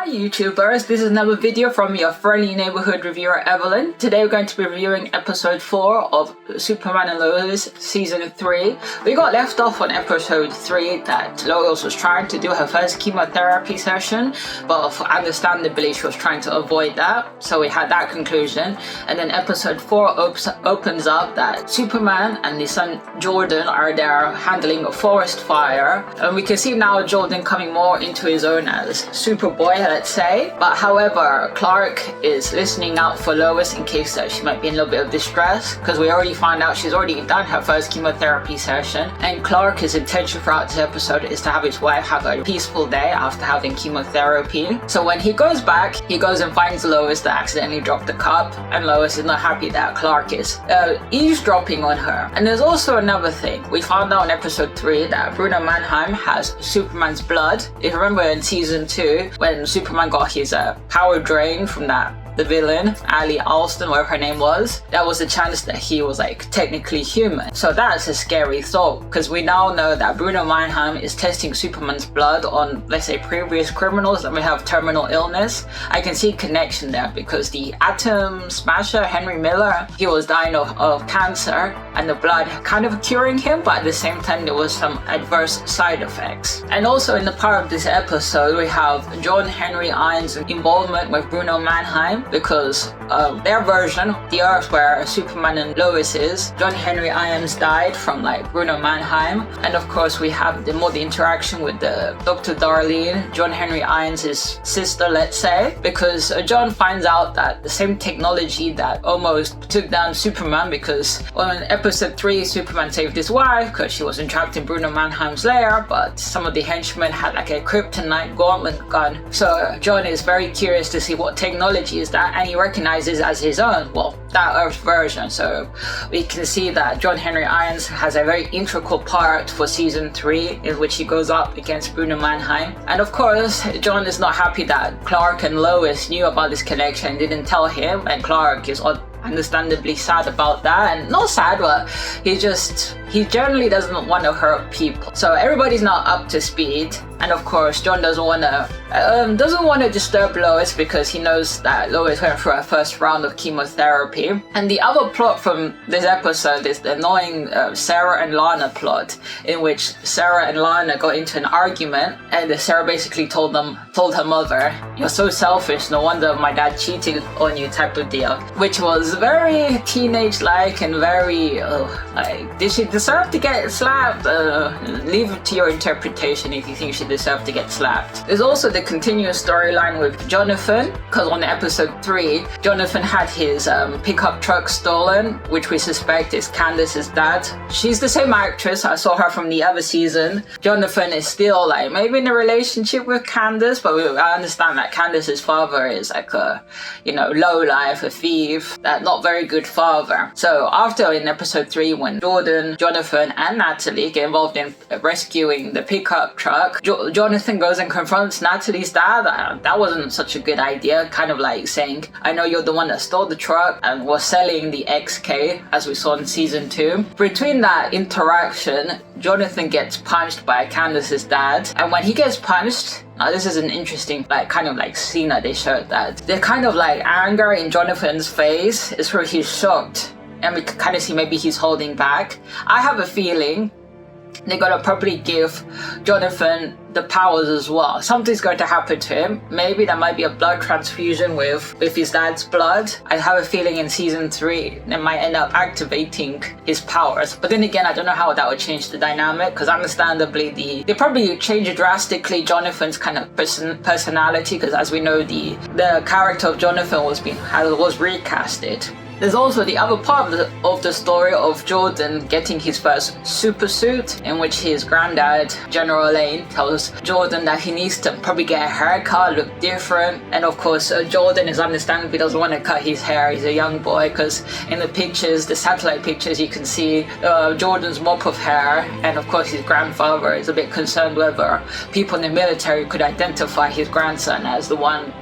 Hi YouTubers, this is another video from your friendly neighborhood reviewer Evelyn. Today we're going to be reviewing episode 4 of Superman Lois season 3. We got left off on episode 3 that Lois was trying to do her first chemotherapy session, but understandably she was trying to avoid that, so we had that conclusion. And then episode 4 opens up that Superman and his son Jordan are there handling a forest fire, and we can see now Jordan coming more into his own as Superboy, let's say. But however, Clark is listening out for Lois in case that she might be in a little bit of distress, because we already found out she's already done her first chemotherapy session, and Clark's intention throughout this episode is to have his wife have a peaceful day after having chemotherapy. So when he goes back, he goes and finds Lois that accidentally dropped the cup, and Lois is not happy that Clark is eavesdropping on her. And there's also another thing. We found out in episode 3 that Bruno Mannheim has Superman's blood. If you remember in season 2 when Superman got his power drained from the villain, Ali Alston, whatever her name was, that was a chance that he was like technically human. So that's a scary thought, because we now know that Bruno Mannheim is testing Superman's blood on, let's say, previous criminals that may have terminal illness. I can see connection there because the Atom Smasher, Henry Miller, he was dying of cancer, and the blood kind of curing him, but at the same time there was some adverse side effects. And also in the part of this episode we have John Henry Irons' involvement with Bruno Mannheim, because their version, the Earth where Superman and Lois is, John Henry Irons died from like Bruno Mannheim. And of course we have the interaction with the Dr. Darlene, John Henry Irons' sister, let's say, because John finds out that the same technology that almost took down Superman, because on episode 3 Superman saved his wife because she was entrapped in Bruno Mannheim's lair, but some of the henchmen had like a kryptonite gauntlet gun. So John is very curious to see what technology is that, and he recognizes as his own, well, that Earth version. So we can see that John Henry Irons has a very integral part for season 3 in which he goes up against Bruno Mannheim. And of course John is not happy that Clark and Lois knew about this connection and didn't tell him, and Clark is understandably sad about that. And not sad, but he generally doesn't want to hurt people. So everybody's not up to speed, and of course John doesn't want to disturb Lois because he knows that Lois went through her first round of chemotherapy. And the other plot from this episode is the annoying Sarah and Lana plot, in which Sarah and Lana got into an argument, and Sarah basically told her mother, "You're so selfish, no wonder my dad cheated on you," type of deal, which was very teenage-like and very like, did she deserve to get slapped? Leave it to your interpretation if you think she deserved to get slapped. There's also the continuous storyline with Jonathan, because on episode 3 Jonathan had his pickup truck stolen, which we suspect is Candace's dad. She's the same actress, I saw her from the other season. Jonathan is still like maybe in a relationship with Candace, but I understand that Candace's father is like a, low life, a thief, that not very good father. So after in episode 3 when Jordan, Jonathan and Natalie get involved in rescuing the pickup truck, Jonathan goes and confronts Natalie's dad. That wasn't such a good idea, kind of like saying, "I know you're the one that stole the truck and was selling the XK," as we saw in season 2. Between that interaction, Jonathan gets punched by Candace's dad, and when he gets punched, now this is an interesting kind of scene that they showed, that the kind of anger in Jonathan's face is where he's shocked, and we can kind of see maybe he's holding back. I have a feeling they're gonna probably give Jonathan the powers as well. Something's going to happen to him. Maybe there might be a blood transfusion with his dad's blood. I have a feeling in season 3 they might end up activating his powers. But then again, I don't know how that would change the dynamic, because understandably they probably change drastically Jonathan's kind of personality, because as we know the character of Jonathan was recasted. There's also the other part of the story of Jordan getting his first super suit, in which his granddad, General Lane, tells Jordan that he needs to probably get a haircut, look different. And of course Jordan is understandably doesn't want to cut his hair. He's a young boy, because in the pictures, the satellite pictures, you can see Jordan's mop of hair, and of course his grandfather is a bit concerned whether people in the military could identify his grandson as the one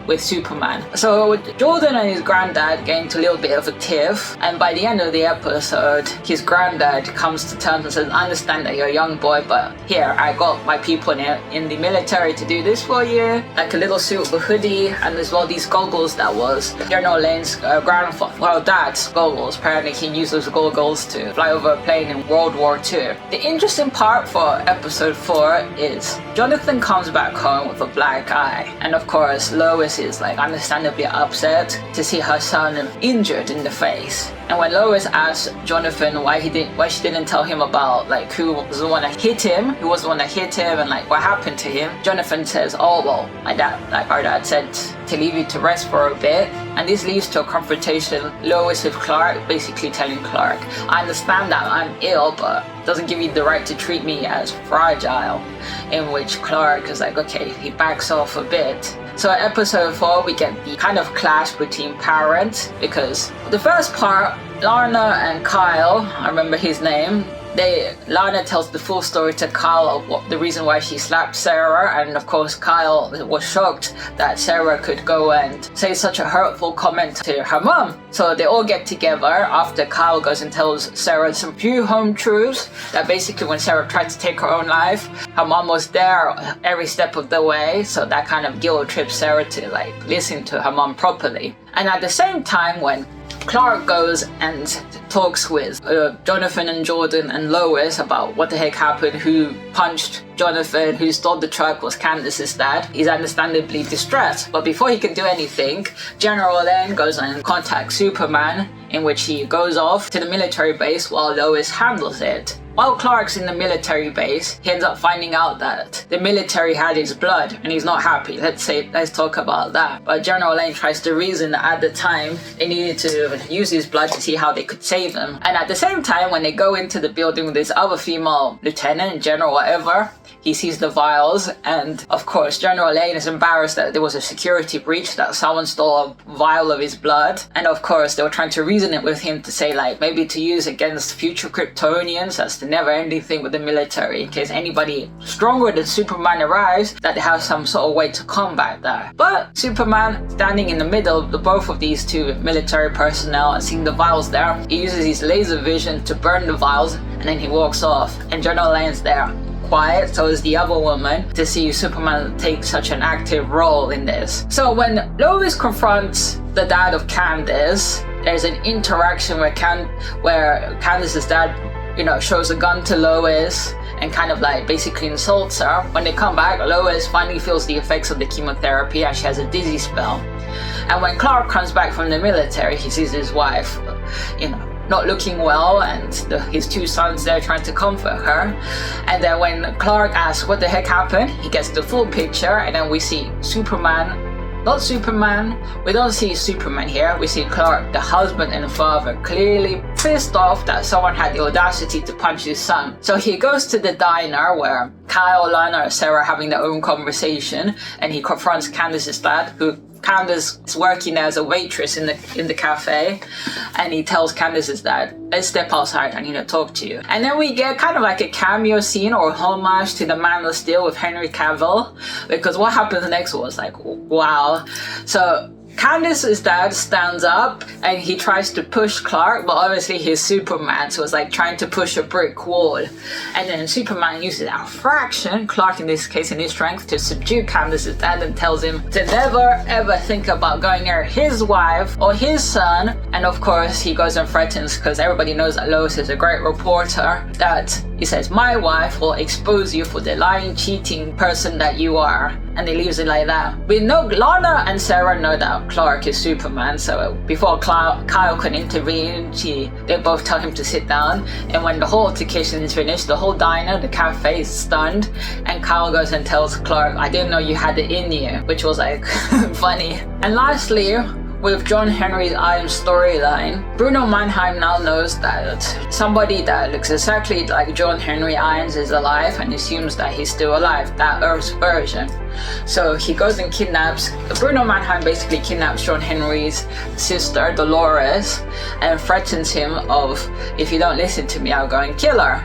with Superman. So Jordan and his granddad get into a little bit of a tiff, and by the end of the episode, his granddad comes to terms and says, I understand that you're a young boy, but here, I got my people in the military to do this for you. Like a little suit with a hoodie, and as well these goggles that was General Lane's dad's goggles. Apparently he used those goggles to fly over a plane in World War II. The interesting part for episode 4 is Jonathan comes back home with a black eye, and of course Lois is like understandably upset to see her son injured in the face. And when Lois asks Jonathan why she didn't tell him about like who was the one that hit him, and like what happened to him, Jonathan says, oh well, our dad said to leave you to rest for a bit. And this leads to a confrontation Lois with Clark, basically telling Clark, I understand that I'm ill, but doesn't give you the right to treat me as fragile. In which Clark is like, okay, he backs off a bit. So in episode 4, we get the kind of clash between parents, because the first part, Lana and Kyle, I remember his name, Lana tells the full story to Kyle of the reason why she slapped Sarah, and of course Kyle was shocked that Sarah could go and say such a hurtful comment to her mom. So they all get together after Kyle goes and tells Sarah some few home truths, that basically when Sarah tried to take her own life, her mom was there every step of the way, so that kind of guilt trips Sarah to like listen to her mom properly. And at the same time, when Clark goes and talks with Jonathan and Jordan and Lois about what the heck happened, who punched Jonathan, who stole the truck, was Candace's dad. He's understandably distressed, but before he can do anything, General then goes and contacts Superman, in which he goes off to the military base while Lois handles it. While Clark's in the military base, he ends up finding out that the military had his blood, and he's not happy. Let's talk about that. But General Lane tries to reason that at the time they needed to use his blood to see how they could save him. And at the same time, when they go into the building with this other female lieutenant, general, whatever, he sees the vials, and of course General Lane is embarrassed that there was a security breach, that someone stole a vial of his blood. And of course they were trying to reason it with him to say like maybe to use against future Kryptonians as the never-ending thing with the military, in case anybody stronger than Superman arrives, that they have some sort of way to combat that. But Superman, standing in the middle of both of these two military personnel and seeing the vials there, he uses his laser vision to burn the vials, and then he walks off, and General Lane's there quiet, so is the other woman, to see Superman take such an active role in this. So when Lois confronts the dad of Candace, there's an interaction where Candace's dad shows a gun to Lois and kind of like basically insults her. When they come back, Lois finally feels the effects of the chemotherapy and she has a dizzy spell. And when Clark comes back from the military, he sees his wife, not looking well, and his two sons there trying to comfort her. And then when Clark asks what the heck happened, he gets the full picture, and then we see we don't see Superman here, we see Clark, the husband and father, clearly pissed off that someone had the audacity to punch his son. So he goes to the diner where Kyle, Lana, and Sarah are having their own conversation, and he confronts Candace's dad, who Candace is working there as a waitress in the cafe, and he tells Candace's dad, let's step outside, I need to talk to you. And then we get kind of like a cameo scene or homage to the Man of Steel with Henry Cavill, because what happens next was like, wow. So Candace's dad stands up and he tries to push Clark, but obviously he's Superman, so it's like trying to push a brick wall. And then Superman uses our fraction, Clark in this case, in his strength, to subdue Candace's dad and tells him to never ever think about going near his wife or his son. And of course he goes and threatens, because everybody knows that Lois is a great reporter, that he says, my wife will expose you for the lying, cheating person that you are. And he leaves it like that. We know Lana and Sarah know that Clark is Superman, so before Kyle can intervene, they both tell him to sit down. And when the whole altercation is finished, the whole diner, the cafe is stunned, and Kyle goes and tells Clark, I didn't know you had it in you, which was like funny. And lastly, with John Henry Irons' storyline, Bruno Mannheim now knows that somebody that looks exactly like John Henry Irons is alive, and assumes that he's still alive, that Earth's version. So he goes and Bruno Mannheim basically kidnaps John Henry's sister, Dolores, and threatens him of, if you don't listen to me, I'll go and kill her.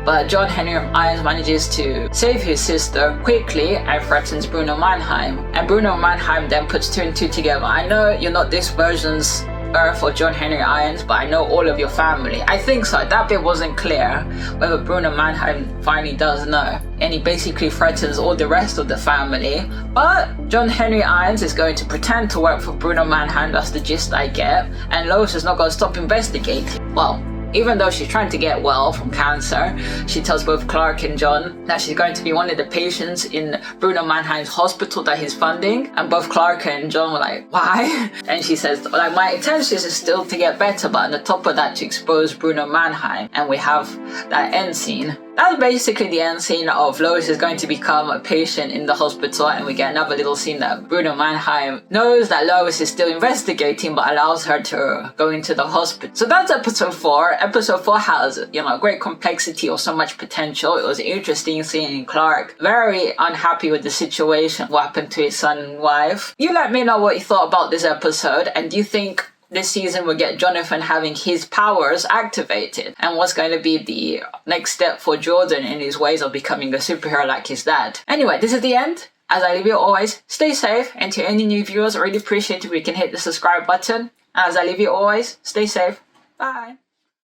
but John Henry Irons manages to save his sister quickly and threatens Bruno Mannheim. And Bruno Mannheim then puts 2 and 2 together. I know you're not this version's Earth or John Henry Irons, but I know all of your family. I think so. That bit wasn't clear whether Bruno Mannheim finally does know. And he basically threatens all the rest of the family. But John Henry Irons is going to pretend to work for Bruno Mannheim, that's the gist I get. And Lois is not going to stop investigating. Well, even though she's trying to get well from cancer, she tells both Clark and John that she's going to be one of the patients in Bruno Mannheim's hospital that he's funding. And both Clark and John were like, why? And she says, like, my intention is still to get better, but on the top of that, to expose Bruno Mannheim. And we have that end scene. That's basically the end scene of Lois is going to become a patient in the hospital, and we get another little scene that Bruno Mannheim knows that Lois is still investigating but allows her to go into the hospital. So that's episode 4. Episode 4 has, great complexity or so much potential. It was interesting seeing Clark very unhappy with the situation, what happened to his son and wife. You let me know what you thought about this episode, and do you think this season will get Jonathan having his powers activated? And what's going to be the next step for Jordan in his ways of becoming a superhero like his dad? Anyway, this is the end. As I leave you always, stay safe. And to any new viewers, I really appreciate if you can hit the subscribe button. As I leave you always, stay safe. Bye.